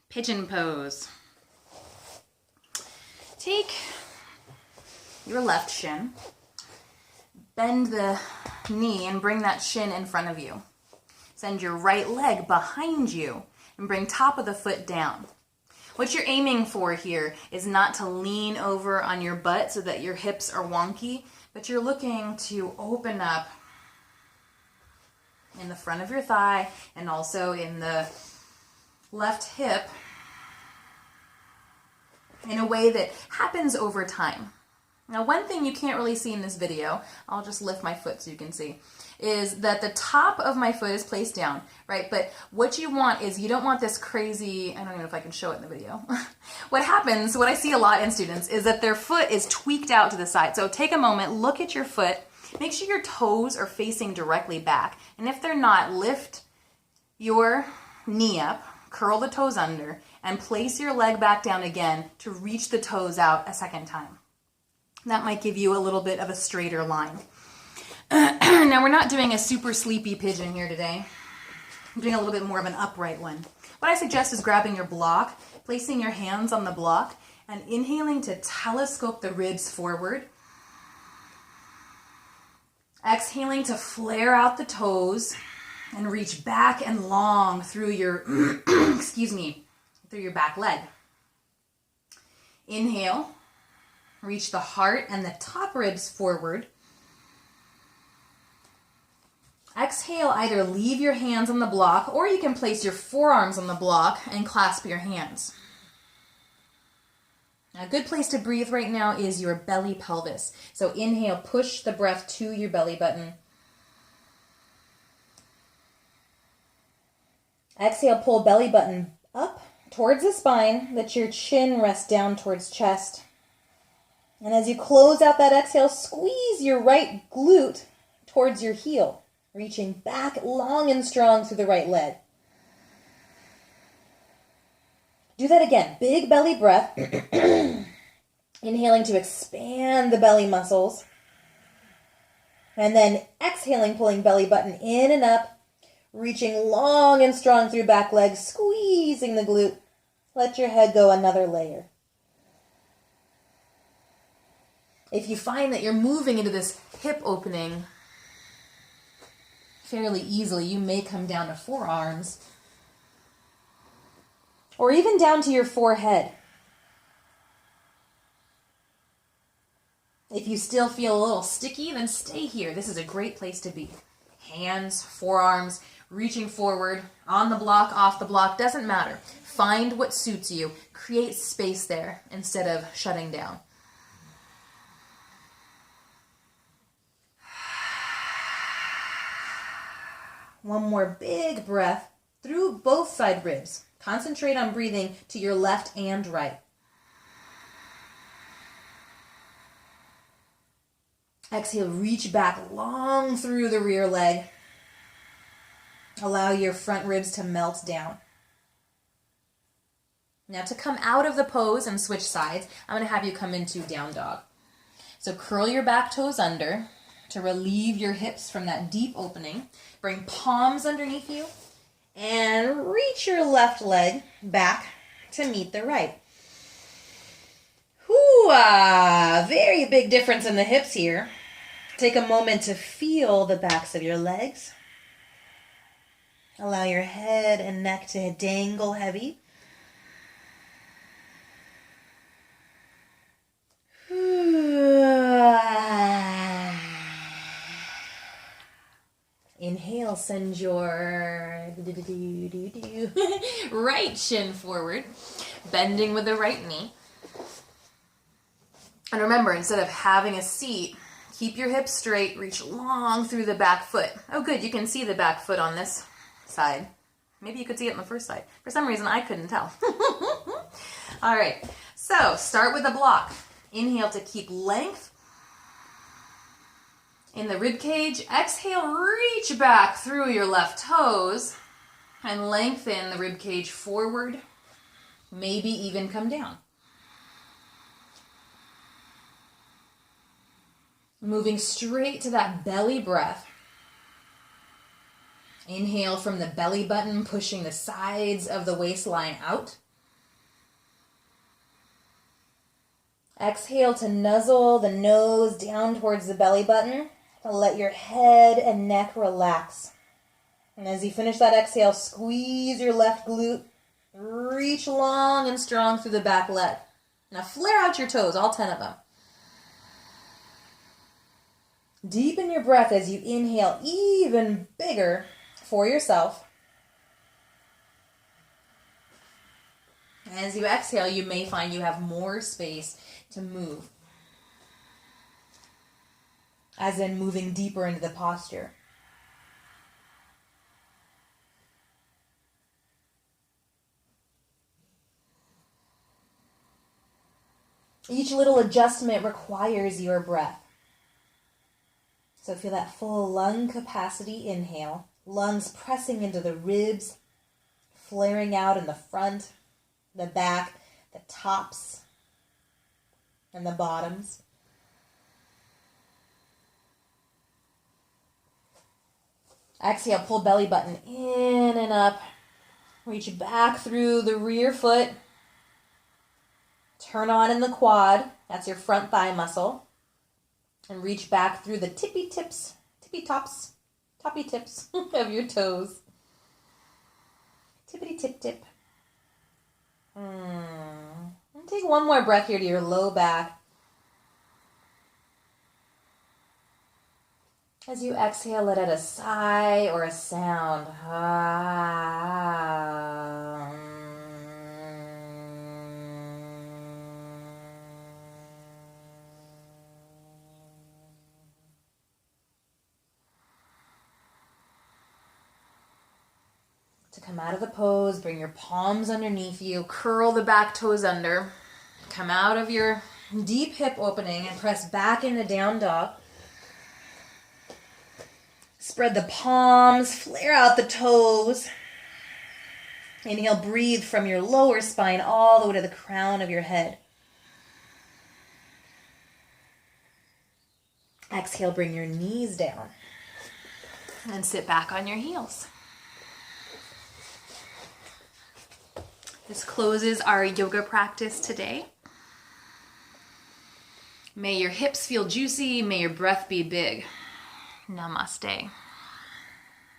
Pigeon pose. Take your left shin, bend the knee and bring that shin in front of you. Send your right leg behind you and bring top of the foot down. What you're aiming for here is not to lean over on your butt so that your hips are wonky, but you're looking to open up in the front of your thigh and also in the left hip in a way that happens over time. Now, one thing you can't really see in this video, I'll just lift my foot so you can see, is that the top of my foot is placed down, right? But what you want is, you don't want this crazy, I don't even know if I can show it in the video. What happens, what I see a lot in students, is that their foot is tweaked out to the side. So take a moment, look at your foot, make sure your toes are facing directly back. And if they're not, lift your knee up, curl the toes under, and place your leg back down again to reach the toes out a second time. That might give you a little bit of a straighter line. Now, we're not doing a super sleepy pigeon here today. I'm doing a little bit more of an upright one. What I suggest is grabbing your block, placing your hands on the block, and inhaling to telescope the ribs forward. Exhaling to flare out the toes and reach back and long through your, through your back leg. Inhale, reach the heart and the top ribs forward. Exhale, either leave your hands on the block or you can place your forearms on the block and clasp your hands. A good place to breathe right now is your belly pelvis. So inhale, push the breath to your belly button. Exhale, pull belly button up towards the spine. Let your chin rest down towards chest. And as you close out that exhale, squeeze your right glute towards your heel, reaching back long and strong through the right leg. Do that again. Big belly breath. Inhaling to expand the belly muscles. And then exhaling, pulling belly button in and up, reaching long and strong through back leg, squeezing the glute. Let your head go another layer. If you find that you're moving into this hip opening fairly easily, you may come down to forearms or even down to your forehead. If you still feel a little sticky, then stay here. This is a great place to be. Hands, forearms, reaching forward, on the block, off the block, doesn't matter. Find what suits you. Create space there instead of shutting down. One more big breath through both side ribs. Concentrate on breathing to your left and right. Exhale, reach back long through the rear leg. Allow your front ribs to melt down. Now, to come out of the pose and switch sides, I'm going to have you come into down dog. So curl your back toes under to relieve your hips from that deep opening. Bring palms underneath you and reach your left leg back to meet the right. Very big difference in the hips here. Take a moment to feel the backs of your legs. Allow your head and neck to dangle heavy. Inhale, send your right shin forward, bending with the right knee. And remember, instead of having a seat, keep your hips straight, reach long through the back foot. Oh, good, you can see the back foot on this side. Maybe you could see it on the first side. For some reason, I couldn't tell. All right, so start with a block. Inhale to keep length in the rib cage. Exhale, reach back through your left toes and lengthen the rib cage forward, maybe even come down. Moving straight to that belly breath. Inhale from the belly button, pushing the sides of the waistline out. Exhale to nuzzle the nose down towards the belly button. Let your head and neck relax. And as you finish that exhale, squeeze your left glute. Reach long and strong through the back leg. Now flare out your toes, all 10 of them. Deepen your breath as you inhale even bigger for yourself. As you exhale, you may find you have more space to move, as in moving deeper into the posture. Each little adjustment requires your breath. So feel that full lung capacity inhale, lungs pressing into the ribs, flaring out in the front, the back, the tops, and the bottoms. Exhale, pull belly button in and up. Reach back through the rear foot. Turn on in the quad. That's your front thigh muscle. And reach back through the toppy tips of your toes. Tippity tip tip. And take one more breath here to your low back. As you exhale, let out a sigh or a sound. To come out of the pose, bring your palms underneath you, curl the back toes under, come out of your deep hip opening and press back into down dog. Spread the palms, flare out the toes. Inhale, breathe from your lower spine all the way to the crown of your head. Exhale, bring your knees down and sit back on your heels. This closes our yoga practice today. May your hips feel juicy. May your breath be big. Namaste.